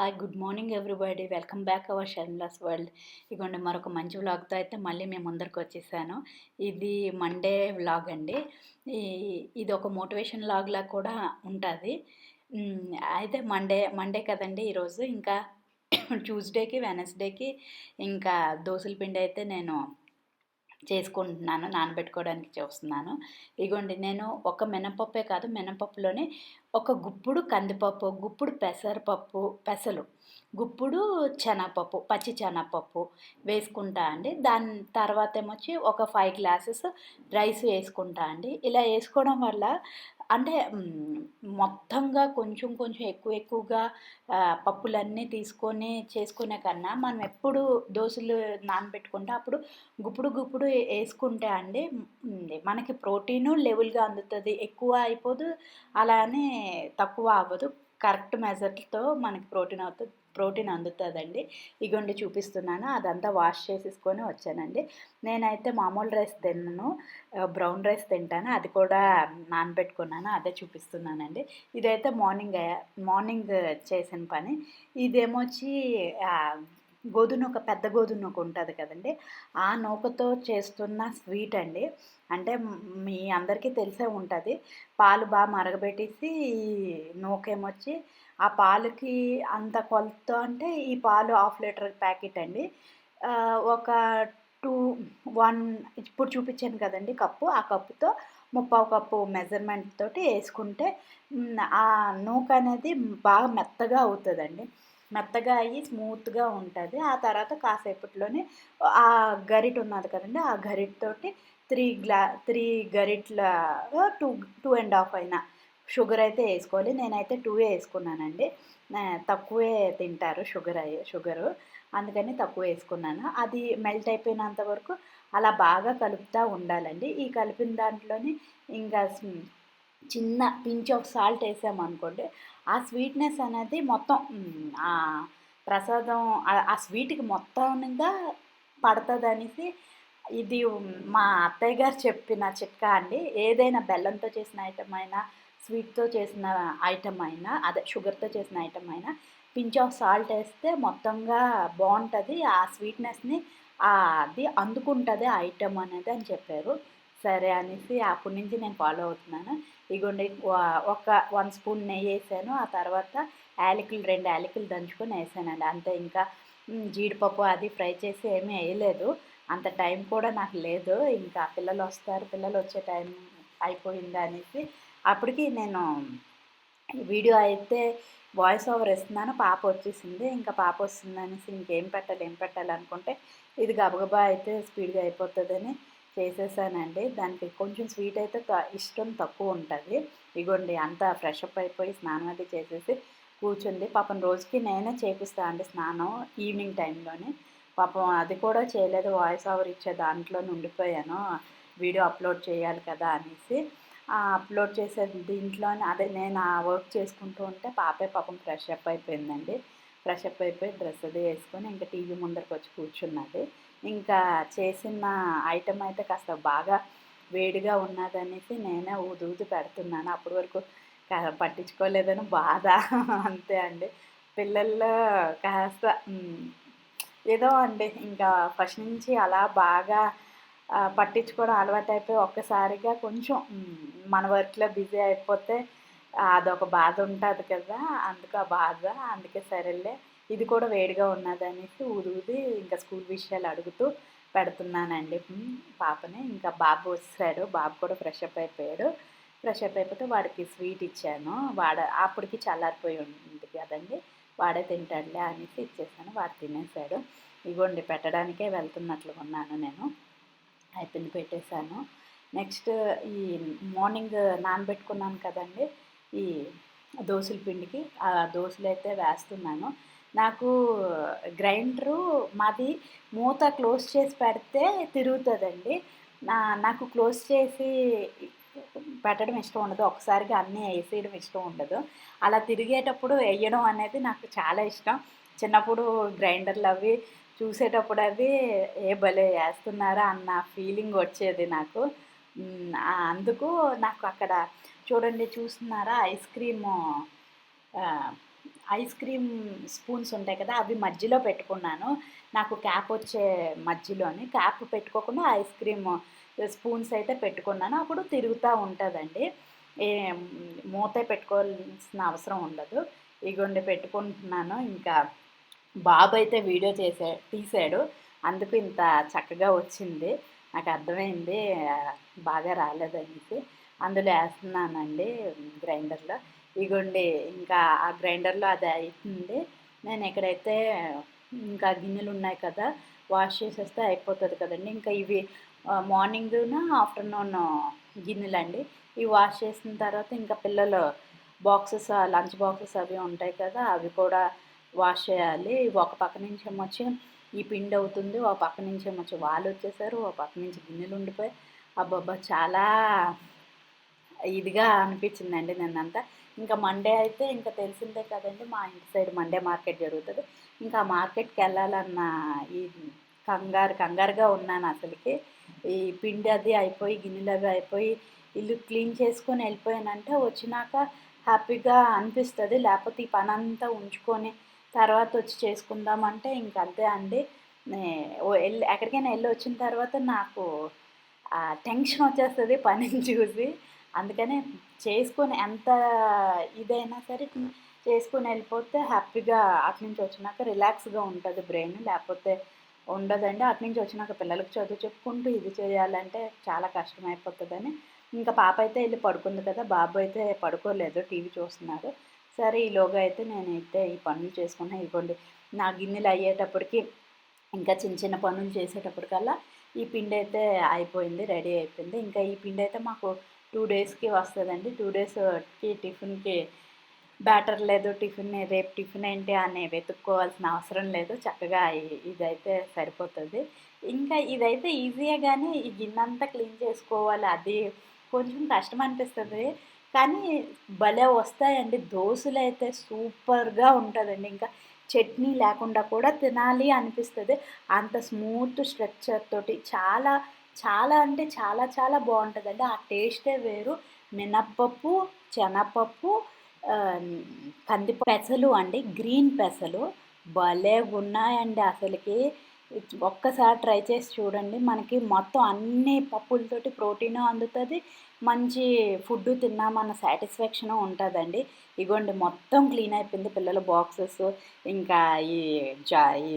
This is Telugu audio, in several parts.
Hi good morning everybody. Welcome back our Sharmila's world. ఇగోండి మరొక మంచి వ్లాగ్తో అయితే మళ్ళీ మేము ముందరికి వచ్చేసాను. ఇది మండే వ్లాగ్ అండి. ఈ ఇది ఒక మోటివేషన్ వ్లాగ్లా కూడా ఉంటుంది. అయితే మండే కదండి ఈరోజు. ఇంకా ట్యూస్డేకి వెనస్డేకి ఇంకా దోసల పిండి అయితే నేను చేసుకుంటున్నాను, నానబెట్టుకోవడానికి చూస్తున్నాను. ఇగోండి నేను ఒక మినపప్పే కాదు, మినపప్పులోనే ఒక గుప్పుడు కందిపప్పు, గుప్పుడు పెసలు, గుప్పుడు శనగపప్పు, పచ్చి శనగపప్పు వేసుకుంటా అండి. దాని తర్వాత ఏమొచ్చి ఒక 5 గ్లాసెస్ రైస్ వేసుకుంటా అండి. ఇలా వేసుకోవడం వల్ల అంటే మొత్తంగా కొంచెం కొంచెం ఎక్కువగా పప్పులన్నీ తీసుకొని చేసుకునే కన్నా మనం ఎప్పుడు దోసలు నానబెట్టుకుంటే అప్పుడు గుప్పుడు వేసుకుంటే అండి మనకి ప్రోటీను లెవెల్గా అందుతుంది, ఎక్కువ అయిపోదు, అలానే తక్కువ అవ్వదు. కరెక్ట్ మెజర్తో మనకి ప్రోటీన్ అందుతుందండి. ఇగోండి చూపిస్తున్నాను. అదంతా వాష్ చేసేసుకొని వచ్చానండి. నేనైతే మామూలు రైస్ తిన్నాను, బ్రౌన్ రైస్ తింటాను. అది కూడా నానబెట్టుకున్నాను, అదే చూపిస్తున్నానండి. ఇదైతే మార్నింగ్ చేసిన పని. ఇదేమొచ్చి పెద్ద గోధుమ నూక ఉంటుంది కదండి, ఆ నూకతో చేస్తున్న స్వీట్ అండి. అంటే మీ అందరికీ తెలిసే ఉంటుంది. పాలు బాగా మరగబెట్టేసి ఈ నూకేమొచ్చి ఆ పాలకి అంత కొలత అంటే ఈ పాలు 1/2 లీటర్ ప్యాకెట్ అండి. ఒక 1 ఇప్పుడు చూపించాను కదండి కప్పు, ఆ కప్పుతో 3/4 కప్పు మెజర్మెంట్ తోటి వేసుకుంటే ఆ నూక అనేది బాగా మెత్తగా అవుతుందండి. మెత్తగా అయ్యి స్మూత్గా ఉంటుంది. ఆ తర్వాత కాసేపట్లోనే ఆ గరిటె ఉన్నది కదండి, ఆ గరిటెతోటి 3 గరిటెల 2.5 అయినా షుగర్ అయితే వేసుకోవాలి. నేనైతే 2 వేసుకున్నానండి. తక్కువే తింటారు షుగరు, అందుకని తక్కువ వేసుకున్నాను. అది మెల్ట్ అయిపోయినంత వరకు అలా బాగా కలుపుతూ ఉండాలండి. ఈ కలిపిన దాంట్లోని ఇంకా చిన్న పించ్ ఆఫ్ సాల్ట్ వేసామనుకోండి, ఆ స్వీట్నెస్ అనేది మొత్తం ఆ ప్రసాదం ఆ స్వీట్కి మొత్తంగా పడుతుందనేసి ఇది మా అత్తయ్య గారు చెప్పిన చిట్కా అండి. ఏదైనా బెల్లంతో చేసిన ఐటెం అయినా, స్వీట్తో చేసిన ఐటెం అయినా, అదే షుగర్తో చేసిన ఐటెం అయినా పించ్ ఆఫ్ సాల్ట్ వేస్తే మొత్తంగా బాగుంటుంది. ఆ స్వీట్నెస్ని అది అందుకుంటుంది ఆ ఐటెం అనేది అని చెప్పారు. సరే అనేసి అప్పటి నుంచి నేను ఫాలో అవుతున్నాను. ఇగోండి ఒక 1 స్పూన్ నెయ్యి వేసాను. ఆ తర్వాత 2 యాలకులు దంచుకొని వేసానండి. అంతే. ఇంకా జీడిపప్పు అది ఫ్రై చేసి ఏమీ వేయలేదు. అంత టైం కూడా నాకు లేదు. ఇంకా పిల్లలు వస్తారు, పిల్లలు వచ్చే టైం అయిపోయింది అనేసి అప్పటికి నేను వీడియో అయితే వాయిస్ ఓవర్ ఇస్తున్నాను. పాప వచ్చేసింది. ఇంకా పాప వస్తుందనేసి ఇంకేం పెట్టాలి అనుకుంటే ఇది గబగబా అయితే స్పీడ్గా అయిపోతుందని చేసేసానండి. దానికి కొంచెం స్వీట్ అయితే ఇష్టం తక్కువ ఉంటుంది. ఇగోండి అంతా ఫ్రెష్ అప్ అయిపోయి స్నానం అది చేసేసి కూర్చుంది. పాపం రోజుకి నేనే చేపిస్తాను అండి స్నానం, ఈవినింగ్ టైంలోనే. పాపం అది కూడా చేయలేదు. వాయిస్ ఓవర్ ఇచ్చే దాంట్లోనే ఉండిపోయాను, వీడియో అప్లోడ్ చేయాలి కదా అనేసి. అప్లోడ్ చేసే దీంట్లోనే అదే నేను ఆ వర్క్ చేసుకుంటూ ఉంటే పాపే పాపం ఫ్రెష్ అప్ అయిపోయిందండి. ఫ్రెష్ అప్ అయిపోయి డ్రెస్ అది వేసుకొని ఇంకా టీవీ ముందరికి వచ్చి కూర్చున్నది. ఇంకా చేసిన ఐటెం అయితే కాస్త బాగా వేడిగా ఉన్నదనేసి నేనే ఊది పెడుతున్నాను. అప్పటి వరకు పట్టించుకోలేదని బాధ అంతే అండి. పిల్లల్లో కాస్త ఏదో అండి ఇంకా ఫస్ట్ నుంచి అలా బాగా పట్టించుకోవడం అలవాటైపోయి ఒక్కసారిగా కొంచెం మన వర్క్‌లో బిజీ అయిపోతే అదొక బాధ ఉంటుంది కదా! అందుకు ఆ బాధ. అందుకే సరేలే ఇది కూడా వేడిగా ఉన్నదనేసి ఊది ఇంకా స్కూల్ విషయాలు అడుగుతూ పెడుతున్నానండి పాపని. ఇంకా బాబు వచ్చేసాడు. బాబు కూడా ఫ్రెష్ అప్ అయిపోయాడు. ఫ్రెష్ అప్ అయిపోతే వాడికి స్వీట్ ఇచ్చాను. అప్పటికి చల్లారిపోయి ఉంది కదండీ! వాడే తింటాడులే అనేసి ఇచ్చేసాను. వాడు తినేసాడు. ఇగోండి పెట్టడానికే వెళ్తున్నట్లుగా ఉన్నాను నేను. అయిపోయింది, పెట్టేశాను. నెక్స్ట్ ఈ మార్నింగ్ నానబెట్టుకున్నాను కదండి ఈ దోసల పిండికి, ఆ దోసలైతే వేస్తున్నాను. నాకు గ్రైండరు మాది మూత క్లోజ్ చేసి పెడితే తిరుగుతుందండి. నాకు క్లోజ్ చేసి పెట్టడం ఇష్టం ఉండదు. ఒకసారిగా అన్నీ వేసేయడం ఇష్టం ఉండదు. అలా తిరిగేటప్పుడు వేయడం అనేది నాకు చాలా ఇష్టం. చిన్నప్పుడు గ్రైండర్లు అవి చూసేటప్పుడు అది భలే వేస్తున్నారా అన్న ఫీలింగ్ వచ్చేది నాకు. అందుకు నాకు అక్కడ చూడండి, చూస్తున్నారా ice cream ice cream spoons ఉంటాయి కదా! అవి మధ్యలో పెట్టుకున్నాను. నాకు క్యాప్ వచ్చే మధ్యలోని. క్యాప్ పెట్టుకోకుండా ఐస్ క్రీమ్ స్పూన్స్ అయితే పెట్టుకున్నాను. అప్పుడు తిరుగుతా ఉంటదండి. ఏం మూతే పెట్టుకోవాల్సిన అవసరం ఉండదు. ఇగోండి పెట్టుకుంటున్నాను. ఇంకా బాబైతే వీడియో తీసాడు. అందుకు ఇంత చక్కగా వచ్చింది. నాకర్థమైంది బాగా రాలేదనేసి. అందులో ఏస్తున్నానండి గ్రైండర్‌లో. ఇగోండి ఇంకా ఆ గ్రైండర్‌లో అది అయితుంది. నేను ఎక్కడైతే ఇంకా గిన్నెలున్నాయి కదా! వాష్ చేసేస్తే అయిపోతది కదండీ! ఇంకా ఇవి మార్నింగును, ఆఫ్టర్‌నూను గిన్నెలండి. ఇవి వాష్ చేసిన తర్వాత ఇంకా పిల్లలు బాక్సెస్ లంచ్ బాక్సెస్ అవి ఉంటాయి కదా! అవి కూడా వాష్ చేయాలి. ఒక పక్క నుంచేమొచ్చి ఈ పిండి అవుతుంది. ఒక పక్క నుంచేమొచ్చి వాళ్ళొచ్చేసారు. ఒక పక్క నుంచి గిన్నెలు ఉండిపోయాయి. అబ్బబ్బా! చాలా ఇదిగా అనిపించిందండి నిన్నంతా. ఇంకా మండే అయితే ఇంకా తెలిసిందే కదండీ! మా ఇంటి సైడ్ మండే మార్కెట్ జరుగుతది. ఇంకా ఆ మార్కెట్‌కెళ్ళాలన్న ఈ కంగారుగా ఉన్నాను అసలకి. ఈ పిండి అది అయిపోయి, గిన్నెలవి అయిపోయి, ఇల్లు క్లీన్ చేసుకొని ఎళ్ళిపోయానంటే వచ్చినాక హ్యాపీగా అనిపిస్తది. లేపోతే ఈ పనంతా ఉంచుకొని తర్వాత వచ్చి చేసుకుందామంటే ఇంక అంతే అండి. నే ఎక్కడికైనా ఎళ్ళొచ్చిన తర్వాత నాకు టెన్షన్ వచ్చేస్తది పనిని చూసి. అందుకనే చేసుకొని ఎంత ఇదైనా సరే చేసుకొని ఎళ్ళిపోతే హ్యాపీగా అటునుంచి వచ్చినాక రిలాక్స్‌గా ఉంటది బ్రెయిన్. లేపోతే ఉండదండి. అటునుంచి వచ్చినాక పిల్లలకి చదువు చెప్పుకుంటూ ఇది చేయాలంటే చాలా కష్టమైపోతదని, ఇంకా పాప అయితే ఎళ్లి పడుకుంది కదా! బాబు అయితే పడుకోలేదు. టీవీ చూస్తున్నాడు. సరే ఈలోగా అయితే నేనైతే ఈ పనులు చేసుకున్నా. ఇగోండి నా గిన్నెలు అయ్యేటప్పటికి ఇంకా చిన్న చిన్న పనులు చేసేటప్పటికల్లా ఈ పిండైతే అయిపోయింది. రెడీ అయిపోయింది. ఇంకా ఈ పిండైతే మాకు 2 డేస్‌కి వస్తదండి. 2 డేస్‌కి టిఫిన్‌కి బ్యాటర్ లేదు. రేపు టిఫిన్ ఏంటి అని వెతుక్కోవాల్సిన అవసరం లేదు. చక్కగా ఇదైతే సరిపోతది. ఇంకా ఇదైతే ఈజీయే గానీ, ఈ గిన్నంతా క్లీన్ చేసుకోవాలి. అది కొంచెం కష్టం అనిపిస్తది. కానీ భలే వస్తాయండి. దోసలైతే సూపర్‌గా ఉంటదండి. ఇంకా చట్నీ లేకుండా కూడా తినాలి అనిపిస్తది. అంత స్మూత్ స్ట్రక్చర్ తోటి చాలా, చాలా అంటే చాలా చాలా బావుంటదండి. ఆ టేస్టే వేరు. మినప్పప్పు, శనగపప్పు, ఆహ్, పెసలు అండి. గ్రీన్ పెసలు భలేగున్నాయండి అసలకి. ఒక్కసారి ట్రై చేసి చూడండి. మనకి మొత్తం అన్ని పప్పులతోటి ప్రోటీను అందుతది. మంచి ఫుడ్డు తిన్నామన్న సాటిస్ఫాక్షను ఉంటదండి. ఇగోండి మొత్తం క్లీన్ అయిపోయింది. పిల్లల బాక్సెస్ ఇంకా ఈ ఈ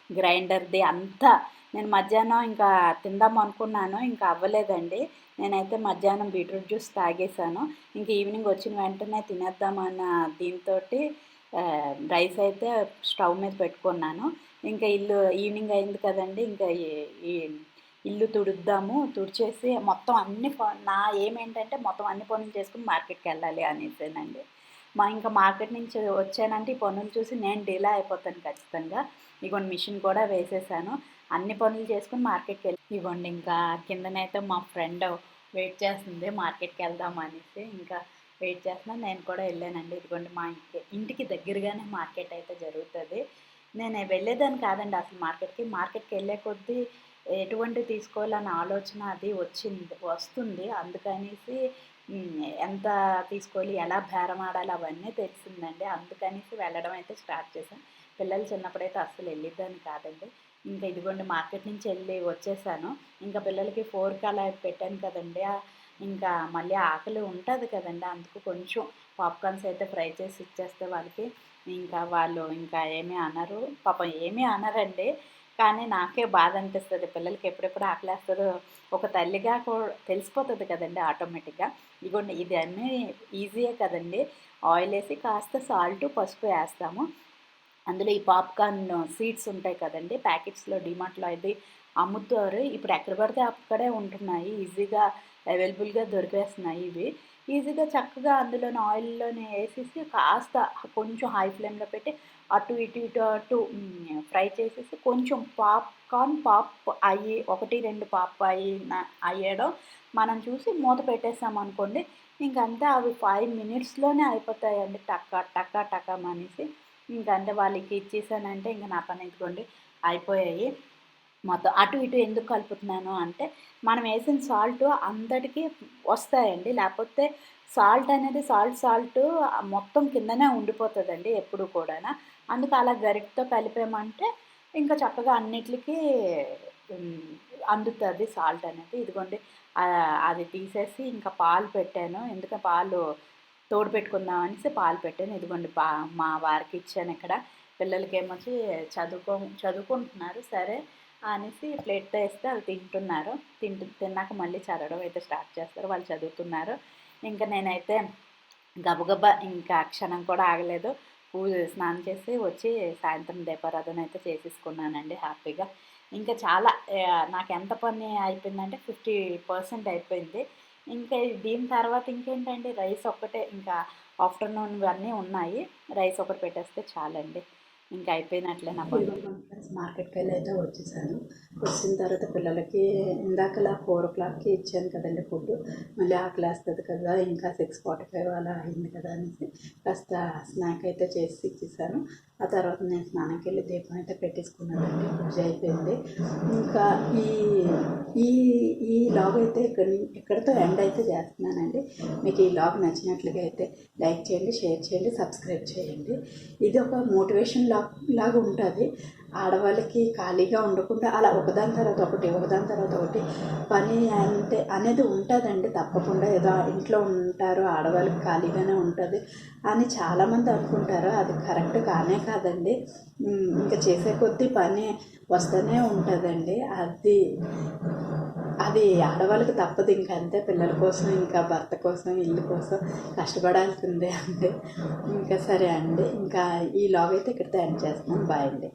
గ్రైండర్‌ది అంతా నేను మధ్యాహ్నం ఇంకా తిందాం అనుకున్నాను. ఇంకా అవ్వలేదండి. నేనైతే మధ్యాహ్నం బీట్రూట్ జ్యూస్ తాగేసాను. ఇంక ఈవినింగ్ వచ్చిన వెంటనే తినేద్దామన్న దీనితోటి రైస్ అయితే స్టవ్ మీద పెట్టుకున్నాను. ఇంకా ఈవినింగ్ అయింది కదండీ! ఇంకా ఈ ఇల్లు తుడుద్దాము. తుడిచేసి మొత్తం అన్ని నా ఏమేంటంటే మొత్తం అన్ని పనులు చేసుకొని మార్కెట్‌కెళ్ళాలి అనేసేనండి. ఇంకా మార్కెట్ నుంచి వచ్చానంటే ఈ పనులు చూసి నేను డీలా అయిపోతాను ఖచ్చితంగా. ఇగోండి మిషన్ కూడా వేసేసాను. అన్ని పనులు చేసుకొని ఇగోండి ఇంకా కిందనైతే మా ఫ్రెండ్ వెయిట్ చేస్తుంది మార్కెట్‌కెళ్దాం అనేసి. ఇంకా వెయిట్ చేస్తున్నాను. నేను కూడా ఎళ్ళానండి. ఇదిగోండి మా ఇంటికి దగ్గరగానే మార్కెట్ అయితే జరుగుతది. నేను వెళ్ళేదాన్ని కాదండి అసలు మార్కెట్‌కి. మార్కెట్‌కెళ్ళే కొద్దీ ఎటువంటివి తీసుకోవాలన్న ఆలోచన అది వస్తుంది. అందుకనేసి ఎంత తీసుకోవాలి, ఎలా బేరమాడాలి అవన్నీ తెలిసిందండి. అందుకనేసి వెళ్ళడం అయితే స్టార్ట్ చేశాను. పిల్లలు చిన్నప్పుడైతే అస్సలు ఎళ్ళేదాన్ని కాదండి. ఇంకా ఇదిగోండి మార్కెట్ నుంచి వచ్చేసాను. ఇంకా పిల్లలకి 4కి అలా పెట్టాను కదండీ! ఇంకా మళ్ళీ ఆకలి ఉంటది కదండీ! అందుకు కొంచెం పాప్‌కార్న్స్ అయితే ఫ్రై చేసి ఇచ్చేస్తే వాళ్ళకి ఇంకా వాళ్ళు ఇంకా ఏమీ అనరు. పాపం ఏమీ అనరండి. కానీ నాకే బాధ అనిపిస్తది. పిల్లలకి ఎప్పుడెప్పుడు ఆకలేస్తదో ఒక తల్లిగా తెలిసిపోతది కదండీ ఆటోమేటిక్‌గా. ఇగోండి ఇది అన్నీ ఈజీయే కదండీ! ఆయిలేసి కాస్త సాల్టు, పసుపు ఏస్తాము. అందులో ఈ పాప్‌కార్న్ సీడ్స్ ఉంటాయి కదండీ! ప్యాకెట్స్‌లో డీమార్ట్‌లో అది అమ్ముతారు. ఇప్పుడు ఎక్కడ పడితే అక్కడే ఉంటున్నాయి. ఈజీగా అవైలబుల్‌గా దొరికేస్తున్నాయి ఇవి. ఈజీగా చక్కగా అందులోని ఆయిల్‌లోనే ఏసేసి కాస్త కొంచెం హై ఫ్లేమ్‌లో పెట్టి అటు ఫ్రై చేసేసి కొంచెం పాప్ ఒకటి, 2 పాప్ అయ్యడం మనం చూసి మూత పెట్టేసామనుకోండి, ఇంకంతే అవి 5 మినిట్స్‌లోనే అయిపోతాయండి. టక టక మనేసి. ఇంకంతే వాళ్ళకి ఇచ్చేసానంటే ఇంక నా పని ఇదిగోండి అయిపోయాయి. మొత్తం అటు ఇటు ఎందుకు కలుపుతున్నాను అంటే, మనం వేసిన సాల్ట్ అంతటికి వస్తాయండి. లేకపోతే సాల్ట్ అనేది సాల్ట్ మొత్తం కిందనే ఉండిపోతదండి ఎప్పుడు కూడాను. అందుకు అలా గరిటెతో కలిపామంటే ఇంకా చక్కగా అన్నిట్లికి హ్మ్, అందుతది సాల్ట్ అనేది. ఇదిగోండి అది తీసేసి ఇంకా పాలు పెట్టాను. పాలు తోడు పెట్టుకుందాం అనేసి పాలు పెట్టాను. ఇదిగోండి మా వారికి ఇచ్చానిక్కడ. పిల్లలకేమొచ్చి చదువుకుంటున్నారు. సరే అనేసి ప్లేట్‌తో ఇస్తే ఆళ్ళు తింటున్నారు. తిన్నాక మళ్ళీ చదవడం అయితే స్టార్ట్ చేస్తారు. వాళ్ళు చదువుతున్నారు. ఇంక నేనైతే గబగబా ఇంకా క్షణం కూడా ఆగలేదు. స్నానం చేసి వచ్చి సాయంత్రం దీపారాధన అయితే చేసేసుకున్నానండి హ్యాపీగా. ఇంకా చాలా నాకెంత పని అయిపోయిందంటే 50% అయిపోయింది. ఇంకా దీని తర్వాత ఇంకేంటండి రైస్ ఒక్కటే ఇంకా ఆఫ్టర్‌నూన్ ఇవన్నీ ఉన్నాయి. రైస్ ఒకటి పెట్టేస్తే చాలండి. ఇంకా అయిపోయినట్లే నా పని. ఫ్రెండ్స్ మార్కెట్‌కెళ్ళి అయితే వచ్చేసాను. వచ్చిన తర్వాత పిల్లలకి ఇందాకలా 4:00కి ఇచ్చాను కదండీ ఫుడ్. మళ్ళీ ఆకలేస్తది కదా! ఇంకా 6:45 అలా అయింది కదా అనేసి కాస్త స్నాక్ అయితే చేసి ఇచ్చేసాను. ఆ తర్వాత నేను స్నానంకెళ్ళి దీపం అయితే పెట్టేసుకున్నానండి. పూజ అయిపోయింది. ఇంకా ఈ ఈ ఈ లాగ్ అయితే ఇక్కడితో ఎండ్ అయితే చేస్తున్నానండి. మీకు ఈ లాగ్ నచ్చినట్లుగా అయితే లైక్ చేయండి, షేర్ చేయండి, సబ్స్క్రైబ్ చేయండి. ఇది ఒక మోటివేషన్ లాగా ఉంటుంది. ఆడవాళ్ళకి ఖాళీగా ఉండకుండా అలా ఒకదాని తర్వాత ఒకటి పని అనేది ఉంటుందండి. తప్పకుండా ఏదో ఇంట్లో ఉంటారు, ఆడవాళ్ళకి ఖాళీగానే ఉంటుంది అని చాలామంది అనుకుంటారు. అది కరెక్ట్ కానే కాదండి. ఇంకా చేసే కొద్దీ పని వస్తూనే ఉంటుందండి. అది ఆడవాళ్ళకి తప్పదు. ఇంకా అంతే, పిల్లల కోసం ఇంకా భర్త కోసం ఇల్లు కోసం కష్టపడాల్సిందే అండి. ఇంకా సరే అండి, ఇంకా ఈ లాగ్ అయితే ఇక్కడితో ఎండ్ చేస్తున్నాను. బాయ్ అండి.